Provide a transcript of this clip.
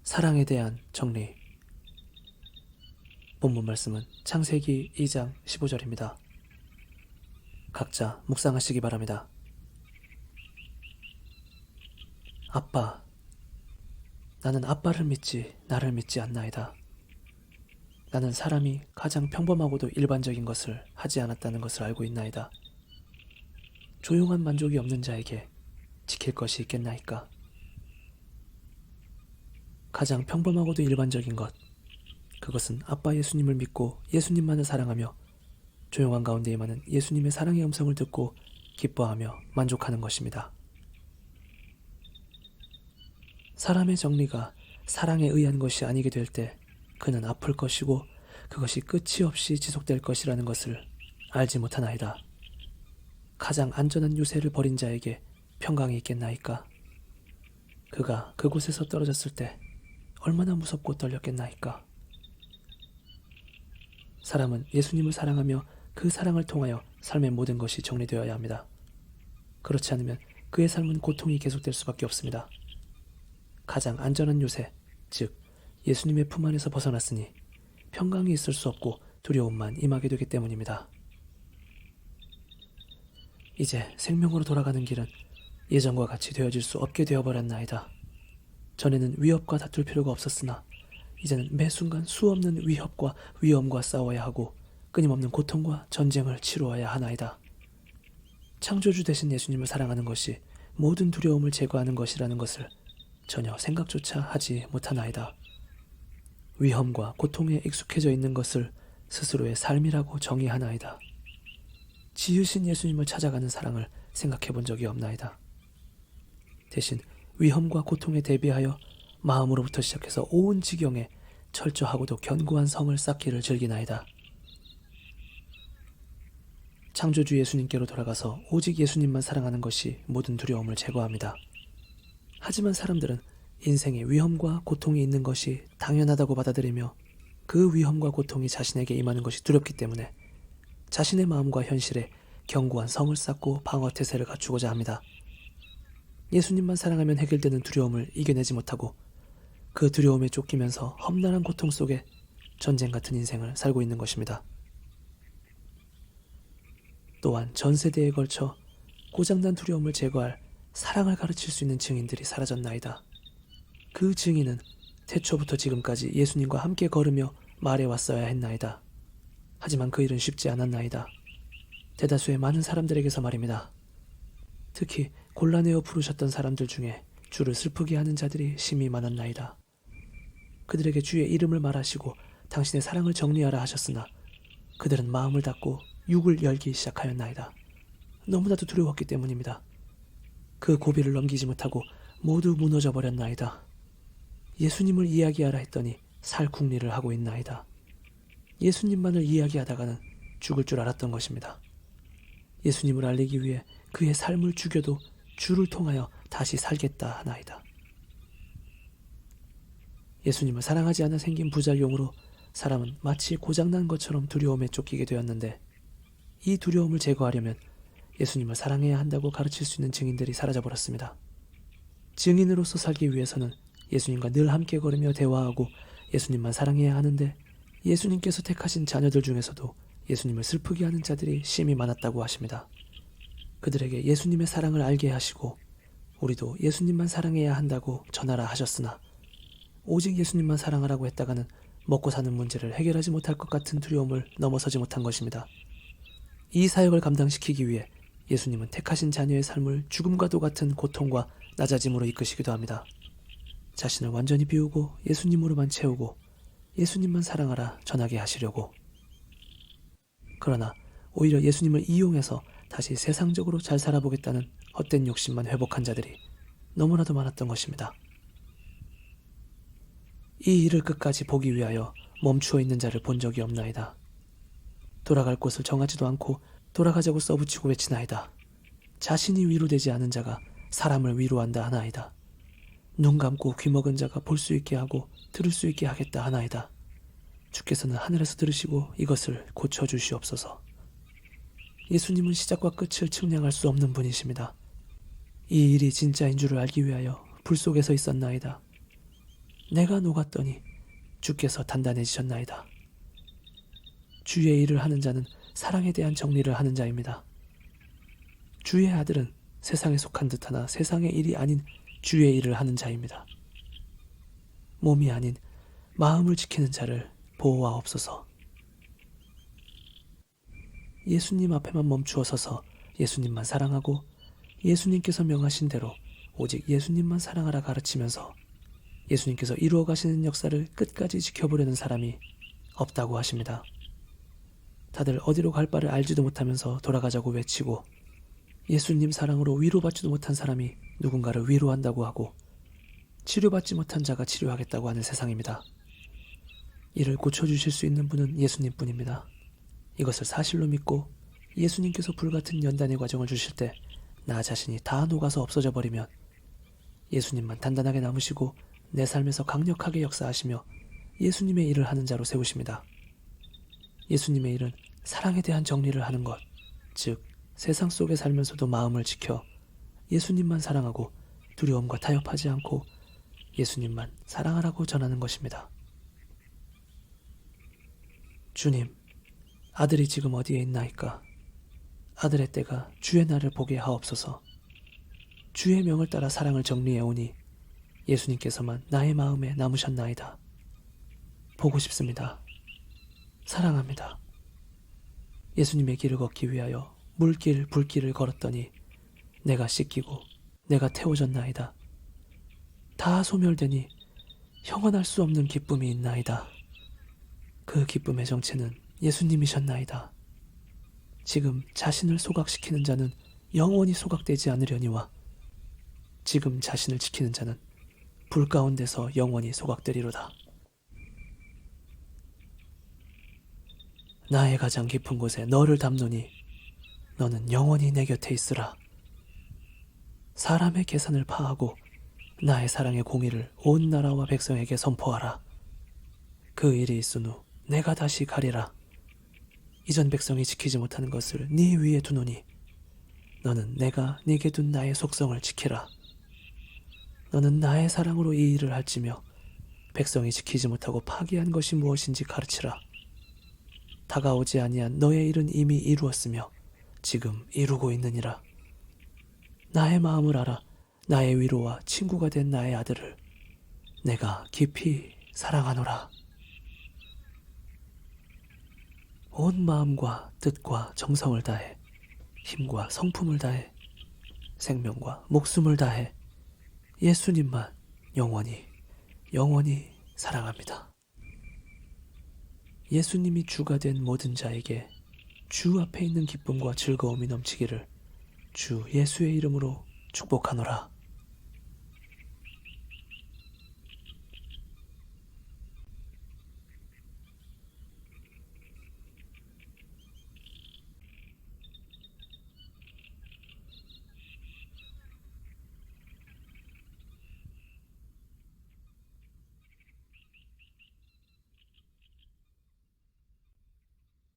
사랑에 대한 정리. 본문 말씀은 창세기 2장 15절입니다. 각자 묵상하시기 바랍니다. 아빠, 나는 아빠를 믿지 나를 믿지 않나이다. 나는 사람이 가장 평범하고도 일반적인 것을 하지 않았다는 것을 알고 있나이다. 조용한 만족이 없는 자에게 지킬 것이 있겠나이까? 가장 평범하고도 일반적인 것, 그것은 아빠 예수님을 믿고 예수님만을 사랑하며 조용한 가운데 임하는 예수님의 사랑의 음성을 듣고 기뻐하며 만족하는 것입니다. 사람의 정리가 사랑에 의한 것이 아니게 될 때 그는 아플 것이고 그것이 끝이 없이 지속될 것이라는 것을 알지 못하나이다. 가장 안전한 유세를 버린 자에게 평강이 있겠나이까? 그가 그곳에서 떨어졌을 때 얼마나 무섭고 떨렸겠나이까? 사람은 예수님을 사랑하며 그 사랑을 통하여 삶의 모든 것이 정리되어야 합니다. 그렇지 않으면 그의 삶은 고통이 계속될 수밖에 없습니다. 가장 안전한 요새, 즉 예수님의 품 안에서 벗어났으니 평강이 있을 수 없고 두려움만 임하게 되기 때문입니다. 이제 생명으로 돌아가는 길은 예전과 같이 되어질 수 없게 되어버렸나이다. 전에는 위협과 다툴 필요가 없었으나 이제는 매 순간 수없는 위협과 위험과 싸워야 하고 끊임없는 고통과 전쟁을 치루어야 하나이다. 창조주 되신 예수님을 사랑하는 것이 모든 두려움을 제거하는 것이라는 것을 전혀 생각조차 하지 못하나이다. 위험과 고통에 익숙해져 있는 것을 스스로의 삶이라고 정의하나이다. 지으신 예수님을 찾아가는 사랑을 생각해 본 적이 없나이다. 대신 위험과 고통에 대비하여 마음으로부터 시작해서 온 지경에 철저하고도 견고한 성을 쌓기를 즐기나이다. 창조주 예수님께로 돌아가서 오직 예수님만 사랑하는 것이 모든 두려움을 제거합니다. 하지만 사람들은 인생에 위험과 고통이 있는 것이 당연하다고 받아들이며 그 위험과 고통이 자신에게 임하는 것이 두렵기 때문에 자신의 마음과 현실에 견고한 성을 쌓고 방어태세를 갖추고자 합니다. 예수님만 사랑하면 해결되는 두려움을 이겨내지 못하고 그 두려움에 쫓기면서 험난한 고통 속에 전쟁 같은 인생을 살고 있는 것입니다. 또한 전 세대에 걸쳐 고장난 두려움을 제거할 사랑을 가르칠 수 있는 증인들이 사라졌나이다. 그 증인은 태초부터 지금까지 예수님과 함께 걸으며 말해왔어야 했나이다. 하지만 그 일은 쉽지 않았나이다. 대다수의 많은 사람들에게서 말입니다. 특히 곤란해어 부르셨던 사람들 중에 주를 슬프게 하는 자들이 심히 많았나이다. 그들에게 주의 이름을 말하시고 당신의 사랑을 정리하라 하셨으나 그들은 마음을 닫고 육을 열기 시작하였나이다. 너무나도 두려웠기 때문입니다. 그 고비를 넘기지 못하고 모두 무너져 버렸나이다. 예수님을 이야기하라 했더니 살궁리를 하고 있나이다. 예수님만을 이야기하다가는 죽을 줄 알았던 것입니다. 예수님을 알리기 위해 그의 삶을 죽여도 주를 통하여 다시 살겠다 하나이다. 예수님을 사랑하지 않아 생긴 부작용으로 사람은 마치 고장난 것처럼 두려움에 쫓기게 되었는데 이 두려움을 제거하려면 예수님을 사랑해야 한다고 가르칠 수 있는 증인들이 사라져버렸습니다. 증인으로서 살기 위해서는 예수님과 늘 함께 걸으며 대화하고 예수님만 사랑해야 하는데 예수님께서 택하신 자녀들 중에서도 예수님을 슬프게 하는 자들이 심히 많았다고 하십니다. 그들에게 예수님의 사랑을 알게 하시고 우리도 예수님만 사랑해야 한다고 전하라 하셨으나 오직 예수님만 사랑하라고 했다가는 먹고 사는 문제를 해결하지 못할 것 같은 두려움을 넘어서지 못한 것입니다. 이 사역을 감당시키기 위해 예수님은 택하신 자녀의 삶을 죽음과도 같은 고통과 낮아짐으로 이끄시기도 합니다. 자신을 완전히 비우고 예수님으로만 채우고 예수님만 사랑하라 전하게 하시려고. 그러나 오히려 예수님을 이용해서 다시 세상적으로 잘 살아보겠다는 헛된 욕심만 회복한 자들이 너무나도 많았던 것입니다. 이 일을 끝까지 보기 위하여 멈추어 있는 자를 본 적이 없나이다. 돌아갈 곳을 정하지도 않고 돌아가자고 써붙이고 외치나이다. 자신이 위로되지 않은 자가 사람을 위로한다 하나이다. 눈 감고 귀 먹은 자가 볼 수 있게 하고 들을 수 있게 하겠다 하나이다. 주께서는 하늘에서 들으시고 이것을 고쳐주시옵소서. 예수님은 시작과 끝을 측량할 수 없는 분이십니다. 이 일이 진짜인 줄을 알기 위하여 불 속에서 있었나이다. 내가 녹았더니 주께서 단단해지셨나이다. 주의 일을 하는 자는 사랑에 대한 정리를 하는 자입니다. 주의 아들은 세상에 속한 듯하나 세상의 일이 아닌 주의 일을 하는 자입니다. 몸이 아닌 마음을 지키는 자를 보호하옵소서. 예수님 앞에만 멈추어 서서 예수님만 사랑하고 예수님께서 명하신 대로 오직 예수님만 사랑하라 가르치면서 예수님께서 이루어 가시는 역사를 끝까지 지켜보려는 사람이 없다고 하십니다. 다들 어디로 갈 바를 알지도 못하면서 돌아가자고 외치고 예수님 사랑으로 위로받지도 못한 사람이 누군가를 위로한다고 하고 치료받지 못한 자가 치료하겠다고 하는 세상입니다. 이를 고쳐주실 수 있는 분은 예수님뿐입니다. 이것을 사실로 믿고 예수님께서 불같은 연단의 과정을 주실 때 나 자신이 다 녹아서 없어져 버리면 예수님만 단단하게 남으시고 내 삶에서 강력하게 역사하시며 예수님의 일을 하는 자로 세우십니다. 예수님의 일은 사랑에 대한 정리를 하는 것, 즉 세상 속에 살면서도 마음을 지켜 예수님만 사랑하고 두려움과 타협하지 않고 예수님만 사랑하라고 전하는 것입니다. 주님, 아들이 지금 어디에 있나이까? 아들의 때가 주의 날을 보게 하옵소서. 주의 명을 따라 사랑을 정리해 오니 예수님께서만 나의 마음에 남으셨나이다. 보고 싶습니다. 사랑합니다. 예수님의 길을 걷기 위하여 물길, 불길을 걸었더니 내가 씻기고 내가 태워졌나이다. 다 소멸되니 형언할 수 없는 기쁨이 있나이다. 그 기쁨의 정체는 예수님이셨나이다. 지금 자신을 소각시키는 자는 영원히 소각되지 않으려니와 지금 자신을 지키는 자는 불 가운데서 영원히 소각되리로다. 나의 가장 깊은 곳에 너를 담노니 너는 영원히 내 곁에 있으라. 사람의 계산을 파하고 나의 사랑의 공의를 온 나라와 백성에게 선포하라. 그 일이 있은 후 내가 다시 가리라. 이전 백성이 지키지 못하는 것을 네 위에 두노니 너는 내가 네게 둔 나의 속성을 지키라. 너는 나의 사랑으로 이 일을 할지며 백성이 지키지 못하고 파기한 것이 무엇인지 가르치라. 다가오지 아니한 너의 일은 이미 이루었으며 지금 이루고 있느니라. 나의 마음을 알아 나의 위로와 친구가 된 나의 아들을 내가 깊이 사랑하노라. 온 마음과 뜻과 정성을 다해 힘과 성품을 다해 생명과 목숨을 다해 예수님만 영원히 사랑합니다. 예수님이 주가 된 모든 자에게 주 앞에 있는 기쁨과 즐거움이 넘치기를 주 예수의 이름으로 축복하노라.